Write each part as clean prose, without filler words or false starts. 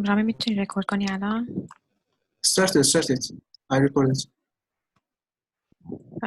رامي میتونی رکورد کنی الان؟ Start it. I record it.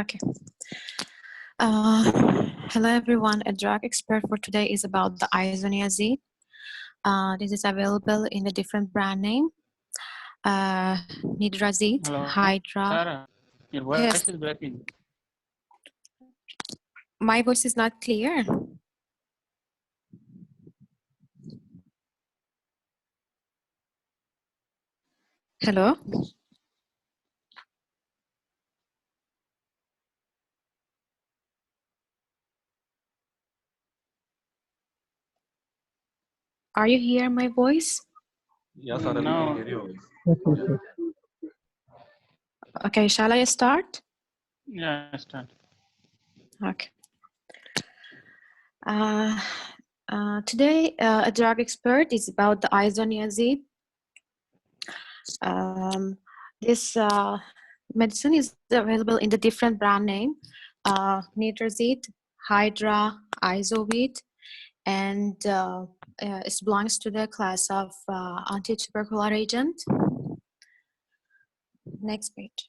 Okay. Hello everyone. A drug expert for today is about the isoniazid. This is available in a different brand name. Nidrazid, Hydra. Sara, your voice Yes. is breaking. My voice is not clear. Hello? Are you hearing my voice? Yes, Sara, we can hear you. Okay, shall I start? Yeah, start. Okay. Today, a drug expert is about the isoniazid. This medicine is available in the different brand name, Nidrazid, Hydra, Isovit, and it belongs to the class of anti-tubercular agent. Next page.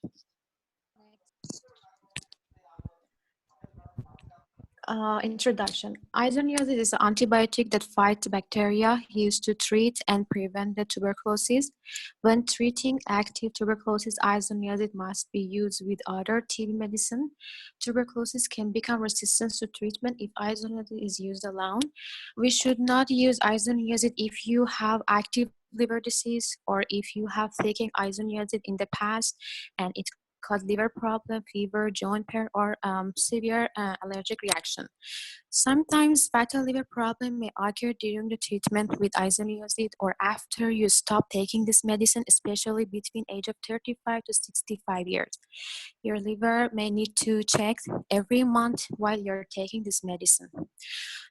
Introduction. Isoniazid is an antibiotic that fights bacteria used to treat and prevent the tuberculosis. When treating active tuberculosis, isoniazid must be used with other TB medicine. Tuberculosis can become resistant to treatment if isoniazid is used alone. We should not use isoniazid if you have active liver disease or if you have taken isoniazid in the past and it cause liver problem, fever, joint pain, or severe allergic reaction. Sometimes fatal liver problem may occur during the treatment with isoniazid or after you stop taking this medicine, especially between age of 35 to 65 years. Your liver may need to check every month while you're taking this medicine.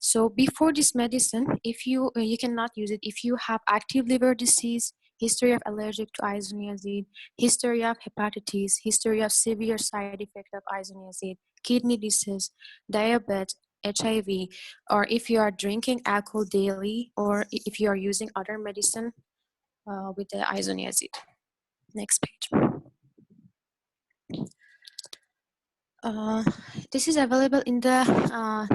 So before this medicine, if you cannot use it if you have active liver disease, history of allergic to isoniazid, history of hepatitis, history of severe side effect of isoniazid, kidney disease, diabetes, HIV, or if you are drinking alcohol daily, or if you are using other medicine with the isoniazid. Next page. This is available in the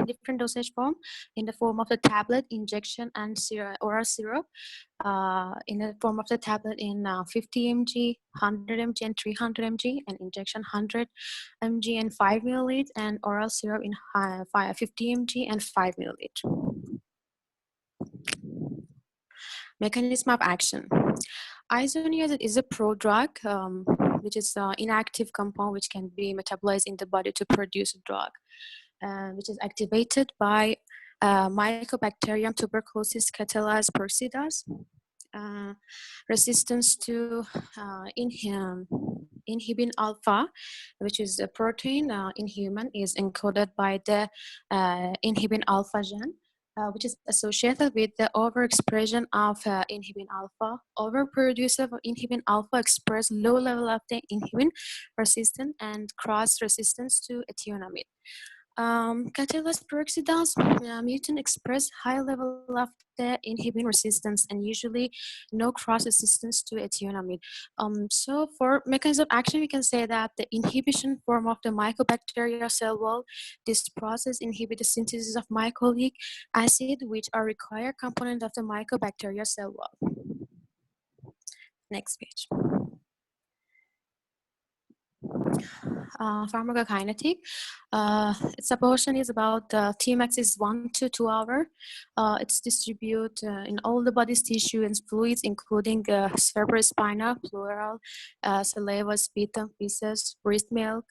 different dosage form, in the form of the tablet, injection, and oral syrup. In the form of the tablet in 50 mg, 100 mg, and 300 mg, and injection 100 mg and 5 milliliters, and oral syrup in 50 mg and 5 milliliters. Mechanism of action. Isoniazid is a prodrug, which is an inactive compound which can be metabolized in the body to produce a drug, which is activated by Mycobacterium tuberculosis catalase persidas. Resistance to inhibin alpha, which is a protein in human, is encoded by the inhibin alpha gene. Which is associated with the overexpression of inhibin alpha. Overproduce of inhibin alpha express low level of the inhibin resistance and cross resistance to ethionamide. Catalase peroxidase mutant express high level of the inhibin resistance and usually no cross resistance to ethionamide. So for mechanism of action, we can say that the inhibition form of the mycobacterial cell wall, this process inhibits the synthesis of mycolic acid, which are required component of the mycobacterial cell wall. Next page. Pharmacokinetic. Its absorption is about Tmax is 1 to 2 hours. It's distributed in all the body's tissue and fluids, including cerebrospinal, pleural, saliva, sputum, feces, breast milk,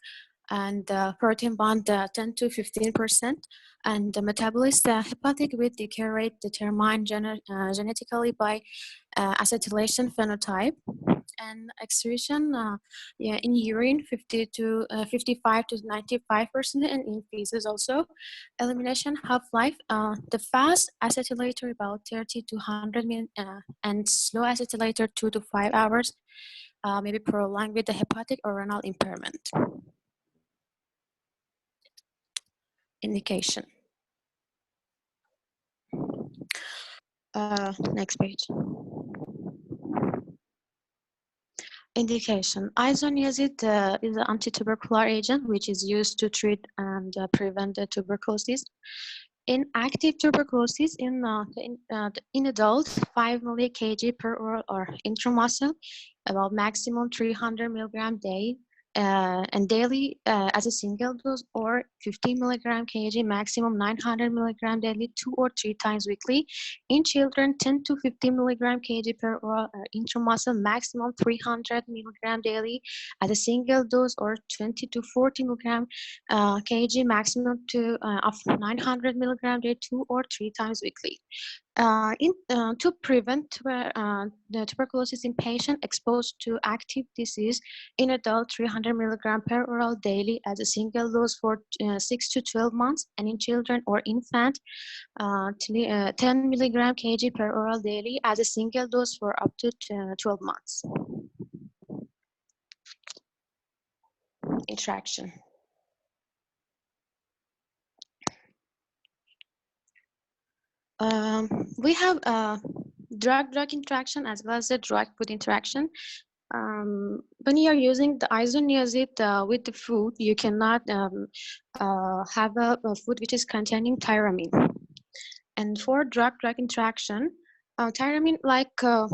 and protein bond 10 to 15%. And the metabolist hepatic with decay rate determined genetically by acetylation phenotype. And excretion in urine 55 to 95%, and in feces also. Elimination half-life, the fast acetylator about 30 to 100 minutes and slow acetylator 2 to 5 hours, maybe prolonged with the hepatic or renal impairment. Indication. Next page. Indication. Isoniazid is an anti-tubercular agent which is used to treat and prevent the tuberculosis. In active tuberculosis in adults, 5 mg per oral or intramuscle, about maximum 300 milligram day, and daily as a single dose, or 50 milligram kg, maximum 900 milligram daily, 2 or 3 times weekly. In children, 10 to 50 milligram kg per oral intramuscle, maximum 300 milligram daily as a single dose, or 20 to 40 milligram kg, maximum of 900 milligram daily, 2 or 3 times weekly. To prevent the tuberculosis in patient exposed to active disease in adult, 300 milligram per oral daily as a single dose for 6 to 12 months, and in children or infant, 10 milligram kg per oral daily as a single dose for up to 12 months. Interaction. We have drug-drug interaction as well as the drug-food interaction. When you are using the isoniazid with the food, you cannot have a food which is containing tyramine. And for drug-drug interaction, tyramine,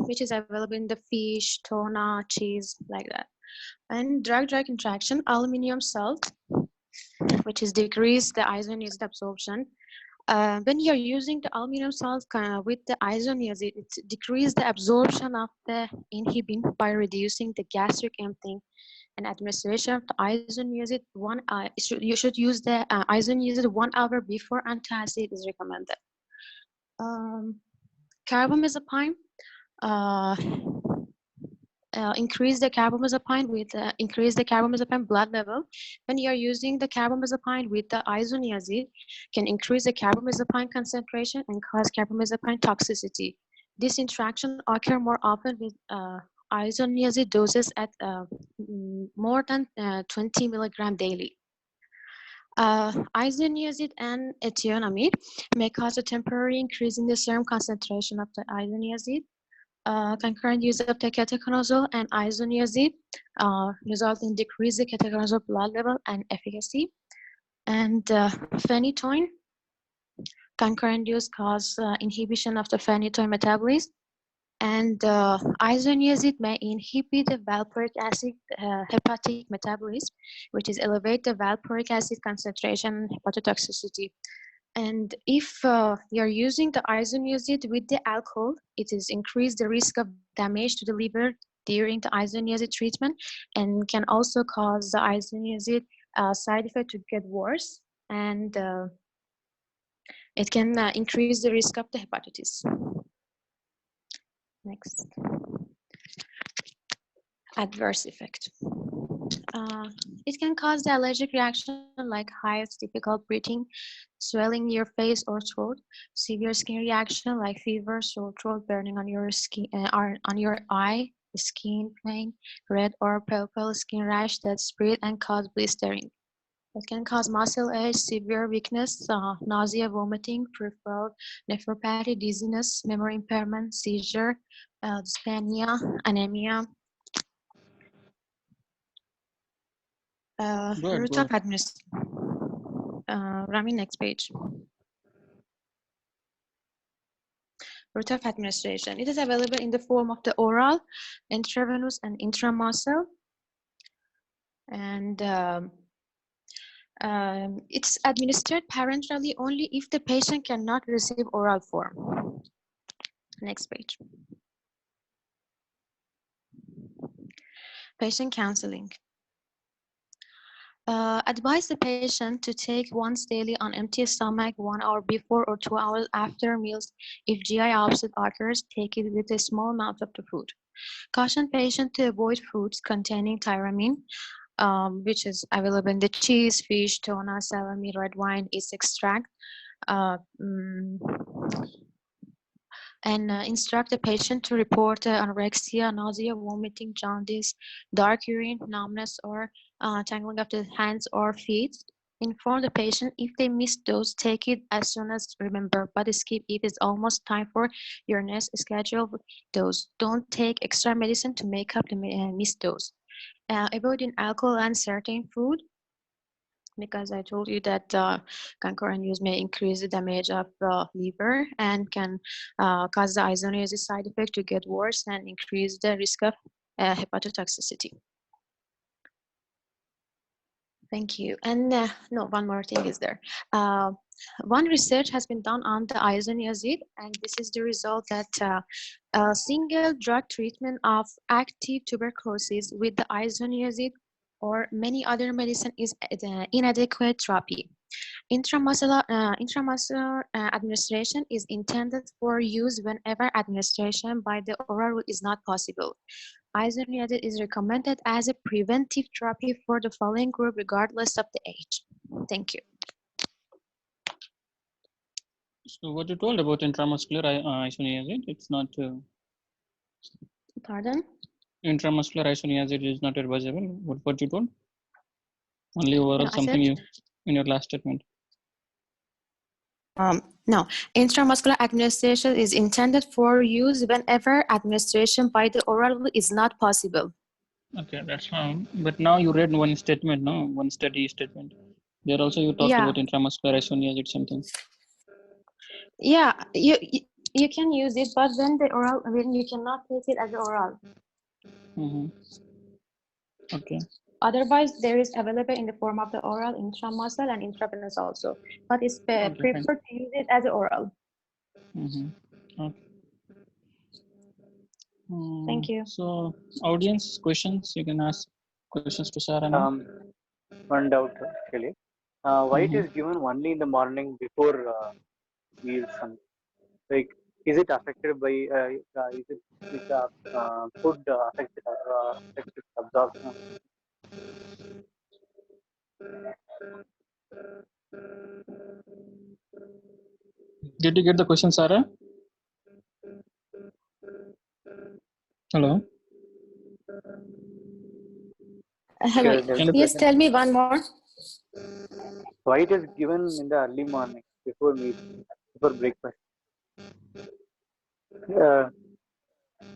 which is available in the fish, tuna, cheese, like that. And drug-drug interaction, aluminum salt, which is decrease the isoniazid absorption. When you're using the aluminum salt with the isoniazid, it decreases the absorption of the inhibin by reducing the gastric emptying. And administration of the isoniazid, you should use the isoniazid 1 hour before antacid is recommended. Carbamazepine. Increase the carbamazepine blood level. When you are using the carbamazepine with the isoniazid, can increase the carbamazepine concentration and cause carbamazepine toxicity. This interaction occur more often with isoniazid doses at more than 20 milligram daily. Isoniazid and ethionamide may cause a temporary increase in the serum concentration of the isoniazid. Concurrent use of the ketoconazole and isoniazid result in decreased ketoconazole blood level and efficacy. And phenytoin, concurrent use cause inhibition of the phenytoin metabolism. And isoniazid may inhibit the valproic acid hepatic metabolism, which is elevate the valproic acid concentration hepatotoxicity. And if you're using the isoniazid with the alcohol, it is increase the risk of damage to the liver during the isoniazid treatment, and can also cause the isoniazid side effect to get worse, and it can increase the risk of the hepatitis. Next. Adverse effect. It can cause the allergic reaction like hives, difficult breathing, swelling in your face or throat, severe skin reaction like fever, sore throat, burning on your skin, on your eye, skin pain, red or purple skin rash that spread and cause blistering. It can cause muscle ache, severe weakness, nausea, vomiting, peripheral nephropathy, dizziness, memory impairment, seizure, dyspnea, anemia. Route of administration. Rami, next page. Route of administration. It is available in the form of the oral, intravenous, and intramuscle. And it's administered parenterally only if the patient cannot receive oral form. Next page. Patient counseling. Advise the patient to take once daily on empty stomach 1 hour before or 2 hours after meals. If GI upset occurs, take it with a small amount of the food. Caution patient to avoid foods containing tyramine, which is available in the cheese, fish, tuna, salami, red wine, yeast extract. And instruct the patient to report anorexia, nausea, vomiting, jaundice, dark urine, numbness, or tingling of the hands or feet. Inform the patient if they miss dose, take it as soon as remember, but skip if it's almost time for your next scheduled dose. Don't take extra medicine to make up the missed dose. Avoiding alcohol and certain food, because I told you that concurrent use may increase the damage of liver and can cause the isoniazid side effect to get worse and increase the risk of hepatotoxicity. Thank you. And no, one more thing is there. One research has been done on the isoniazid, and this is the result that a single drug treatment of active tuberculosis with the isoniazid or many other medicine is inadequate therapy. Intramuscular administration is intended for use whenever administration by the oral route is not possible. Isoniazid is recommended as a preventive therapy for the following group regardless of the age. Thank you. So what you told about intramuscular isoniazid, it's not Pardon? intramuscular isoniazid is not advisable. What you told? Only oral No, something you in your last statement. No, intramuscular administration is intended for use whenever administration by the oral route is not possible. Okay, that's fine. But now you read one statement, no? One study statement. There also you talked about intramuscular isoniazid something. Yeah, you can use it, but when you cannot take it as oral. Okay. Otherwise, there is available in the form of the oral, intramuscular, and intravenous also. But it's preferred to use it as oral. Okay. Thank you. So, audience questions, you can ask questions to Sara now. One doubt actually. Why it is given only in the morning before meals? Like, is it affected by? Is the food affected absorption? Did you get the question, Sara? Hello. Hello. Yes, tell me one more. Why it is given in the early morning before meal, before breakfast?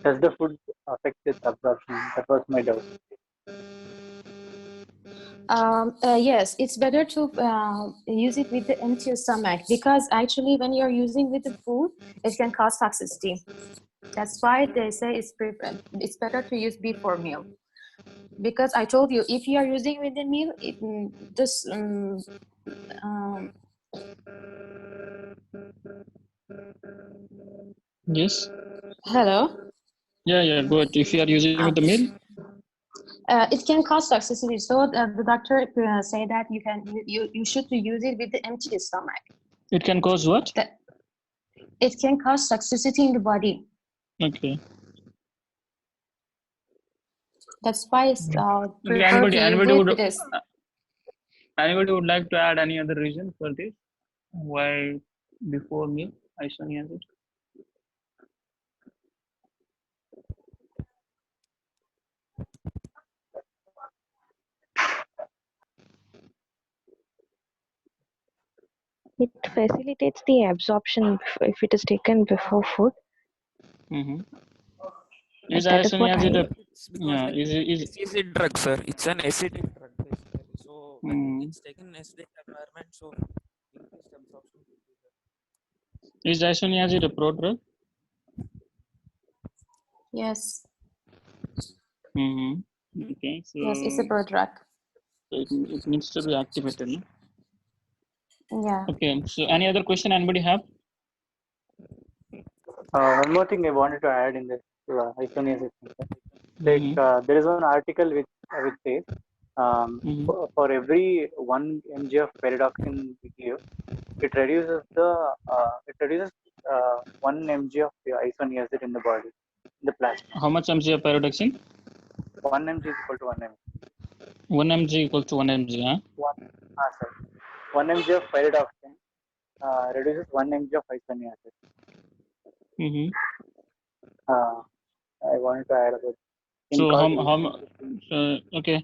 Does the food affect its absorption? That was my doubt. Yes, it's better to use it with the empty stomach, because actually when you're using with the food, it can cause toxicity. That's why they say it's better to use before meal. Because I told you, if you are using with the meal, it just Yes. Hello. Yeah. Good. If you are using with the meal, it can cause toxicity. So the doctor say that you should use it with the empty stomach. It can cause what? It can cause toxicity in the body. Okay. That's why it's anybody would like to add any other reason for this? Why before meal isoniazid? It facilitates the absorption if it is taken before food. Is isoniazid is acid drug, sir? It's an acidic drug, basically. So when it's taken in acidic environment, so increased absorption will be there. Is isoniazid a prodrug? Yes. Okay. So yes, it's a prodrug. So it needs to be activated. No? Yeah. Okay. So any other question anybody have? One more thing I wanted to add in this isoniazid. Like there is one article which says for every 1 mg of pyridoxine we give, it reduces 1 mg of isoniazid in the body, in the plasma. How much mg of pyridoxine? 1 mg is equal to 1 mg. 1 mg equals to 1 mg, huh? 1 mg of pyridoxine reduces 1 mg of isoniazid. I wanted to add about can So cause okay,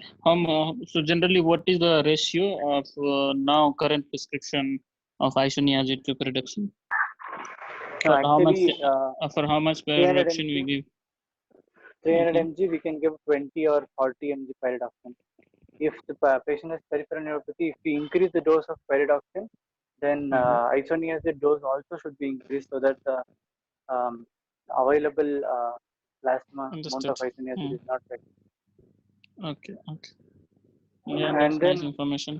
so generally, what is the ratio of now current prescription of isoniazid to pyridoxine? No, For how much? actually, For how much 300 pyridoxine we mg, give? 300 Okay. mg, we can give 20 or 40 mg pyridoxine. If the patient has peripheral neuropathy, if we increase the dose of pyridoxine, then isoniazid dose also should be increased so that the available plasma amount Understood. of isoniazid is not affected. Okay. Okay. Yeah, that's And then nice information.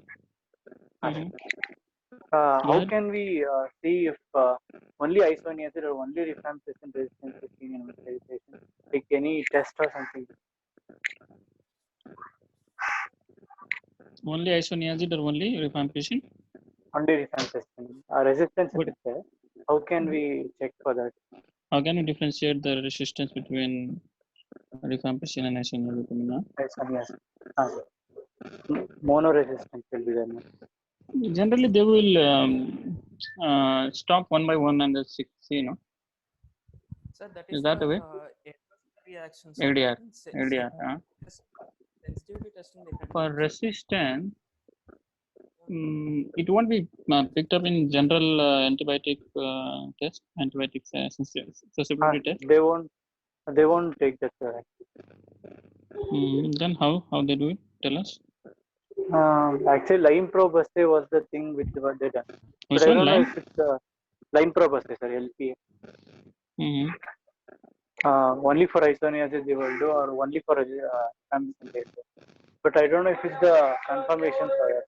how ahead. can we see if only isoniazid or only rifampicin resistance is seen in sterilization? Like any test or something? Only isoniazid or only rifampicin? Only rifampicin. Resistance What? if it's there. How can we check for that? How can you differentiate the resistance between rifampicin and isoniazid? Isoniazid. Monoresistance will be there. Generally, they will stop one by one and the six. Sir, that Is is that for the way? reaction. ADR. ADR. Sensitivity testing they can For do. resistance, it won't be picked up in general antibiotic test, antibiotic susceptibility test. They won't take that. Then how they do it? Tell us. Actually, line probe assay was the thing which what they done. Which But I one? don't know Line? if it's line probe assay, sir, LPA. Only for isoniazid they will do, or only for rifampicin they do. But I don't know if it's the confirmation for that.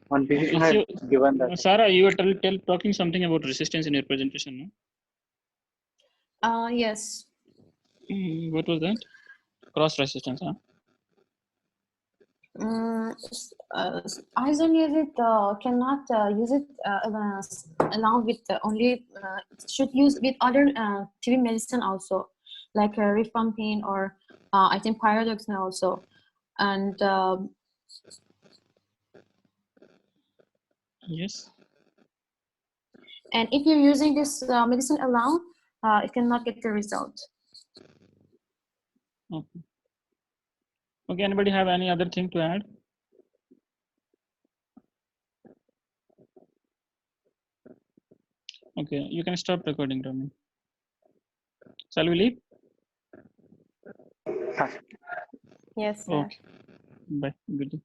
One physician had given that. Sara, you were talking something about resistance in your presentation, no? Yes. What was that? Cross resistance, huh? Isoniazid cannot use it along with only, it should use with other TB medicine also, like rifampicin or I think pyridoxine also. And yes. And if you're using this medicine alone, it cannot get the result. Okay, anybody have any other thing to add? Okay, you can stop recording, Rami. Shall we leave? Yes, sir. Okay. Bye. Good day.